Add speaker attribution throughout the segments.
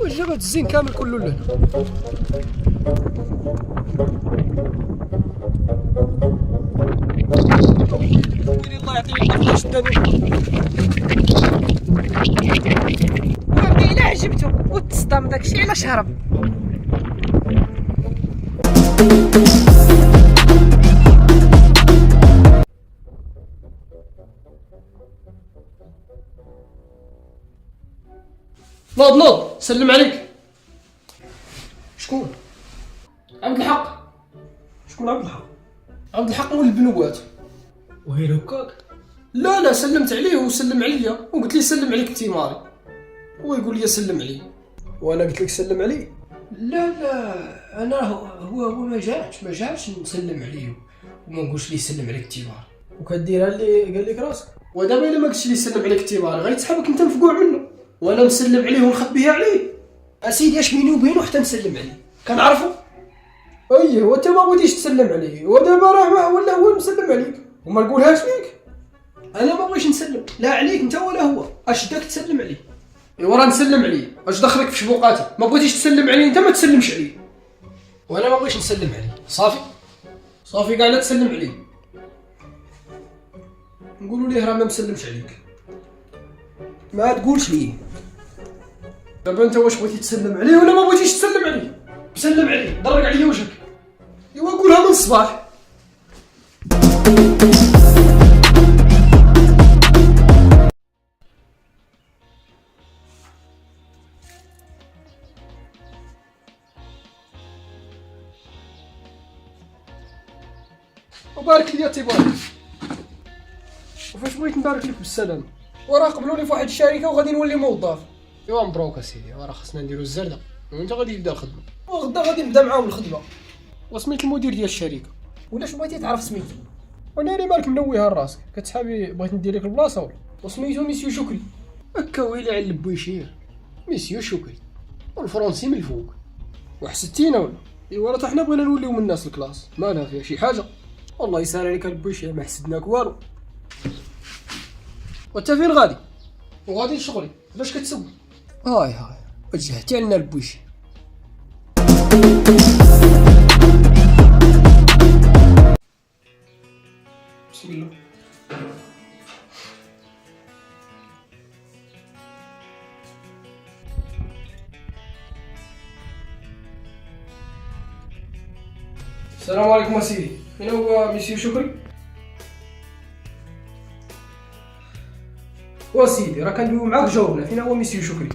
Speaker 1: وجبت الزين كامل كله لنا. ويلي الله يعطيك العافية شداني.
Speaker 2: وربي إلا عجبتو وتصدم داكشي علاش هرب.
Speaker 1: نوض سلم عليك. شكون؟ عبد الحق.
Speaker 3: شكون عبد الحق؟
Speaker 1: عبد الحق مول البنوات.
Speaker 3: وهي هكاك؟
Speaker 1: لا سلمت عليه وسلم عليا وقلت لي سلم عليك التيماري، هو يقول لي سلم عليه
Speaker 3: وانا قلت لك سلم عليه.
Speaker 1: لا انا هو ما جاش نسلم عليه وما نقولش ليه سلم عليك التيماري.
Speaker 3: وكديرها اللي قال لك راسك.
Speaker 1: ودابا الا ما قلتش ليه سلم عليك التيماري غيتسحبك انت مفقوع منه وانا مسلم عليه ونخبيها عليه. اسيدي اش بيني وبينه حتى نسلم عليه كنعرفو. ايه وانت ما بغيتيش تسلم عليه ودابا راه ولا هو مسلم عليك وما نقولهاش ليك. انا ما بغيتش نسلم لا عليك انت ولا هو. اش داك تسلم عليه؟ ايوا راه نسلم عليه. اش دخلك في شبوقاتي؟ ما بغيتيش تسلم عليه انت ما تسلمش عليه. وانا ما بغيتش نسلم عليه. صافي كاع لا تسلم عليه. نقولوا ليه راه ما مسلمش عليك. ما تقولش ليه. دابا انت واش بغيتي تسلم عليه ولا ما بغيتيش تسلم عليه؟ سلم عليه درك عليا وجهك. ايوا قولها من الصباح. وبارك لي يا تيبارك. وفاش بغيت نبارك لك بالسلام وراه قبلوني في واحد الشركه وغادي نولي موظف. ايوا مبروك اسيدي وراه خصنا نديرو الزرده وانت غادي تبدا الخدمه وغدا غادي نبدا معاهم الخدمه. وسميت المدير ديال الشركه ولاش بغيتي تعرف سميتو؟ وانا اللي مالك منويها لراسك كتحابي بغيت ندير لك البلاصه ولا؟ وسميتو ميسيو شكري. هكا ويلي على البويشير ميسيو شكري والفرونسي من الفوق وحسدتينا ولا؟ ايوا راه حنا بغينا نوليو من الناس الكلاس مالها فيها شي حاجه. والله يسهل عليك البويشير ما حسدناك والو. وانت فين غادي؟ وغادي لشغلي علاش كتسول؟ هاي وجهتي لنا البويشير. بسم الله. السلام عليكم اسيدي. من هو ميسيو شكري؟ وسيدي راه كندويو معاك جاوبنا فين هو ميسيو شكري؟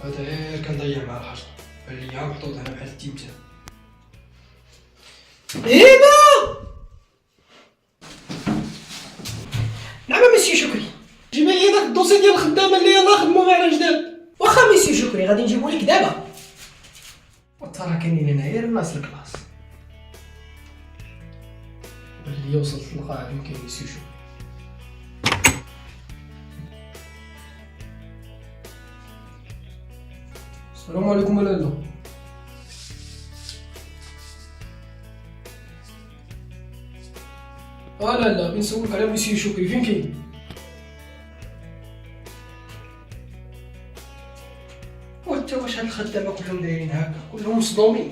Speaker 1: هذا غير كنضيع مع الحجر اللي عا محطوط هنا بحال التيمتان. هيما نعم ميسيو شكري. جيب لي داك الدوسي ديال الخدامه اللي يلاه خدموا معنا جداد. واخا ميسيو شكري غادي نجيبو لك دابا. وترى كاينين هنا غير الناس الكلاس. اللي وصلت للقاعة فين كاين ميسيو شكري. السلام عليكم لالا. لالا بنسولك على ميسيو شكري فين كاين؟ وانت واش هاد الخدامة كلهم دايرين هكا كلهم مصدومين؟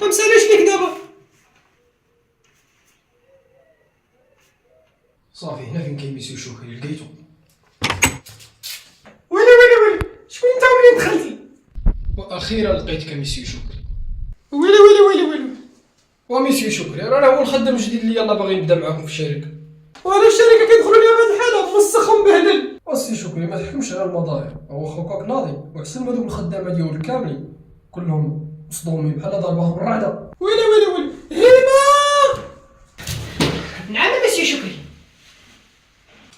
Speaker 1: مساليش ليك دابا. صافي هنا فين كاين ميسيو شكري لقيتو. ويلي شكون انت ومنين دخلتي؟ واخيرا لقيتك ميسيو شكري. ويلي وميسيو شكري راه هو الخدام الجديد اللي يلاه باغي نبدا معاكم في الشركه. وانا الشركه كيدخلوا ليا بهاد الحاله مسخ ومبهدل. وسي شكري ما تحكمش على المظاهر هو خوكاك ناضي وحسن ما دوك الخدامه ديالو كاملين كلهم مصدومين بحال ضربهم الرعده. ويلي هيما. نعم ميسيو شكري.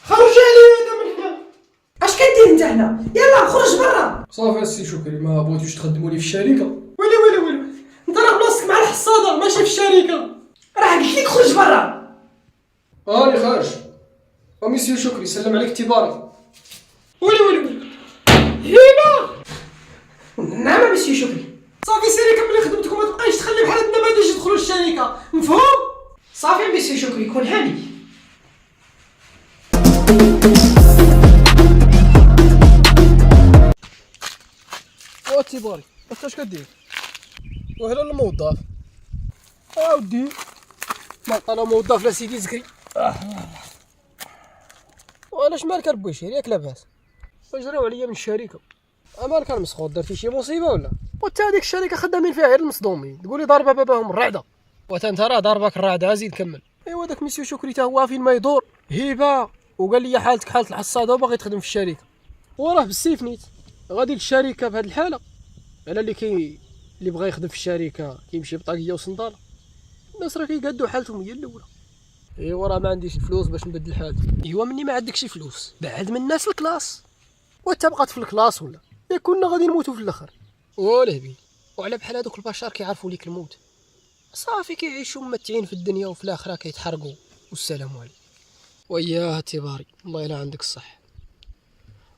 Speaker 1: خرج
Speaker 2: هنا، يلا خرج برا.
Speaker 1: صافي السي شكري، ما بغيتوش تخدموا لي في الشركه. ويلي انت راه بلاصتك مع الحصاده ماشي في الشركه.
Speaker 2: راه قلت لك خرج برا.
Speaker 1: راني خارج. ومسيو شكري سلم عليك تيباري. ويلي
Speaker 2: هنا. نعم مسيو شكري.
Speaker 1: صافي سيري كملي خدمتك وما تبقايش تخلي بحال هاد النماذج يدخلوا الشركه، مفهوم؟
Speaker 2: صافي مسيو شكري كون هاني.
Speaker 1: تيباري انت اش كدير؟ وهلا الموظف اودي ما انا موظف لا سيدي زكري. وعلاش مالك ربيشي ياك لاباس؟ جراو عليا من الشركه. مالك المسخوط درتي شي مصيبه ولا؟ وانت هذيك الشركه خدامين فيها غير المصدومين، تقولي ضاربه باباهم الرعده. انت راه ضاربك الرعده زيد كمل. ايوا داك مسيو شكري تا هو فين ما يدور هبه، وقال لي حالتك حاله الحصاده وباغي تخدم في الشركه. وراه بالسيف نيت غادي للشركه بهاد الحاله، على اللي بغى يخدم في الشركه كيمشي بطاقيه وصنداله. الناس راه كيقادوا حالتهم هي الاولى. ايوا راه ما عنديش الفلوس باش نبدل حالتي. ايوا مني ما عندكش فلوس بعد من الناس الكلاس. وانت بقات في الكلاس ولا يا كنا غادي نموتوا في الاخر. والهبيل وعلى بحال هذوك البشر كيعرفوا ليك الموت صافي كيعيشوا ممتعين في الدنيا وفي الاخره كيتحرقوا والسلام عليكم. وياه تيباري الله الا عندك الصح.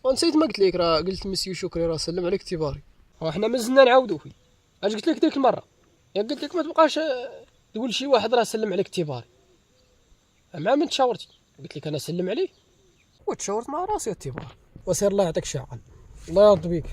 Speaker 1: ونسيت ما قلت لك، راه قلت مسيو شكري راه سلم عليك تيباري. وحنا مازلنا نعاودو فيه. اش قلت لك ديك المره؟ يا قلت لك ما تبقاش تقول شي واحد راه سلم عليك تيباري. مع من تشاورتي قلت لك انا سلم عليه وتشاورت مع راسي تيباري. وسير الله يعطيك شي عقل. الله يرضى بيك.